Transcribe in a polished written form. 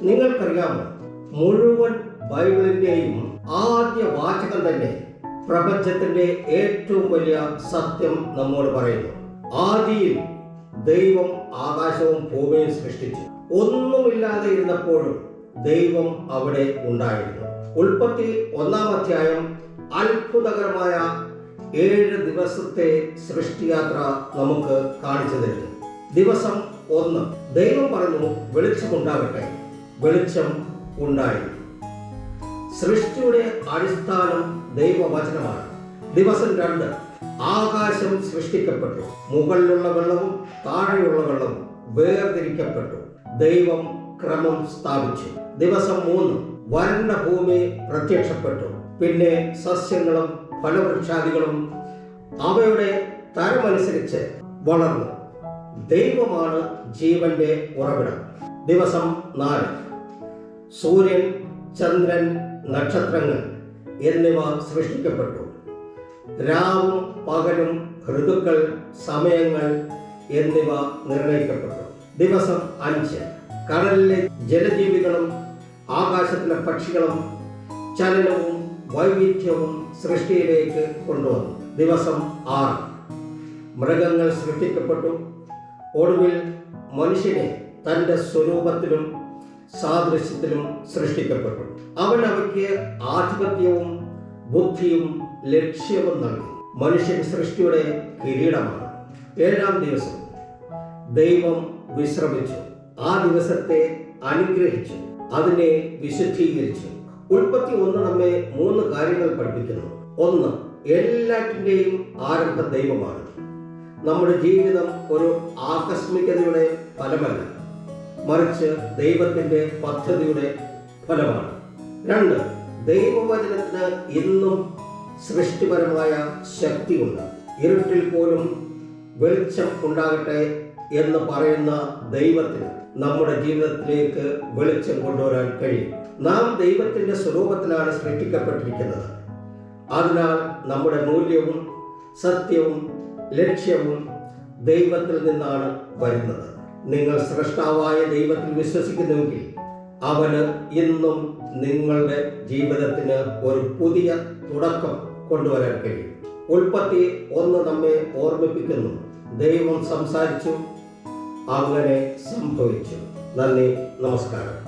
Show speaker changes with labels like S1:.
S1: നിങ്ങൾക്കറിയാമോ, മുഴുവൻ ബൈബിളിന്റെയും ആദ്യ വാചകം തന്നെ പ്രപഞ്ചത്തിന്റെ ഏറ്റവും വലിയ സത്യം നമ്മോട് പറയുന്നു. ആദിയിൽ ദൈവം ആകാശവും ഭൂമിയും സൃഷ്ടിച്ചു. ഒന്നുമില്ലാതെ ഇരുന്നപ്പോഴും ദൈവം അവിടെ ഉണ്ടായിരുന്നു. ഉൽപ്പത്തി 1-ാം അധ്യായം അത്ഭുതകരമായ 7 ദിവസത്തെ സൃഷ്ടിയാത്ര നമുക്ക് കാണിച്ചു തരുന്നു. ദിവസം 1, ദൈവം പറഞ്ഞു വെളിച്ചമുണ്ടാകട്ടെ, വെളിച്ചം ഉണ്ടായി. സൃഷ്ടിയുടെ അടിസ്ഥാനം ദൈവവചനമാണ്. ദിവസം 2, ആകാശം സൃഷ്ടിക്കപ്പെട്ടു. മുകളിലുള്ള വെള്ളവും താഴെയുള്ള വെള്ളവും വേർതിരിക്കപ്പെട്ടു. ദൈവം ക്രമം സ്ഥാപിച്ചു. ദിവസം 3, വരണ്ട ഭൂമി പ്രത്യക്ഷപ്പെട്ടു. പിന്നെ സസ്യങ്ങളും ഫലവൃക്ഷാദികളും അവയുടെ തരമനുസരിച്ച് വളർന്നു. ദൈവമാണ് ജീവന്റെ ഉറവിടം. ദിവസം 4, സൂര്യൻ, ചന്ദ്രൻ, നക്ഷത്രങ്ങൾ എന്നിവ സൃഷ്ടിക്കപ്പെട്ടു. രാവും പകലും, ഋതുക്കൾ, സമയങ്ങൾ എന്നിവ നിർണയിക്കപ്പെട്ടു. ദിവസം 5, കടലിലെ ജലജീവികളും ആകാശത്തിലെ പക്ഷികളും ചലനവും വൈവിധ്യവും സൃഷ്ടിയിലേക്ക് കൊണ്ടുവന്നു. ദിവസം 6, മൃഗങ്ങൾ സൃഷ്ടിക്കപ്പെട്ടു. ഒടുവിൽ മനുഷ്യനെ തൻ്റെ സ്വരൂപത്തിലും സാദൃശ്യത്തിലും സൃഷ്ടിക്കപ്പെട്ടു. അവൻ അവയ്ക്ക് ആധിപത്യവും ബുദ്ധിയും ലക്ഷ്യവും നൽകി. മനുഷ്യൻ സൃഷ്ടിയുടെ കിരീടമാണ്. 7-ാം ദിവസം ദൈവം വിശ്രമിച്ചു. ആ ദിവസത്തെ അനുഗ്രഹിച്ചു, അതിനെ വിശുദ്ധീകരിച്ചു. ഉൽപ്പത്തി 1 നമ്മെ 3 കാര്യങ്ങൾ പഠിപ്പിക്കുന്നു. 1, എല്ലാറ്റിൻ്റെയും ആരംഭം ദൈവമാണ്. നമ്മുടെ ജീവിതം ഒരു ആകസ്മികതയുടെ ഫലമല്ല, മറിച്ച് ദൈവത്തിൻ്റെ പദ്ധതിയുടെ ഫലമാണ്. 2, ദൈവവചനത്തിന് ഇന്നും സൃഷ്ടിപരമായ ശക്തിയുണ്ട്. ഇരുട്ടിൽ പോലും വെളിച്ചം ഉണ്ടാകട്ടെ എന്ന് പറയുന്ന ദൈവത്തിന് നമ്മുടെ ജീവിതത്തിലേക്ക് വെളിച്ചം കൊണ്ടുവരാൻ കഴിയും. നാം ദൈവത്തിൻ്റെ സ്വരൂപത്തിലാണ് സൃഷ്ടിക്കപ്പെട്ടിരിക്കുന്നത്. അതിനാൽ നമ്മുടെ മൂല്യവും സത്യവും ലക്ഷ്യവും ദൈവത്തിൽ നിന്നാണ് വരുന്നത്. നിങ്ങൾ സൃഷ്ടാവായ ദൈവത്തിൽ വിശ്വസിക്കുന്നുവെങ്കിൽ അവന് ഇന്നും നിങ്ങളുടെ ജീവിതത്തിന് ഒരു പുതിയ തുടക്കം കൊണ്ടുവരാൻ കഴിയും. ഉൽപ്പത്തി 1 നമ്മെ ഓർമ്മിപ്പിക്കുന്നു, ദൈവം സംസാരിച്ചു, അങ്ങനെ സംഭവിച്ചു. നന്ദി, നമസ്കാരം.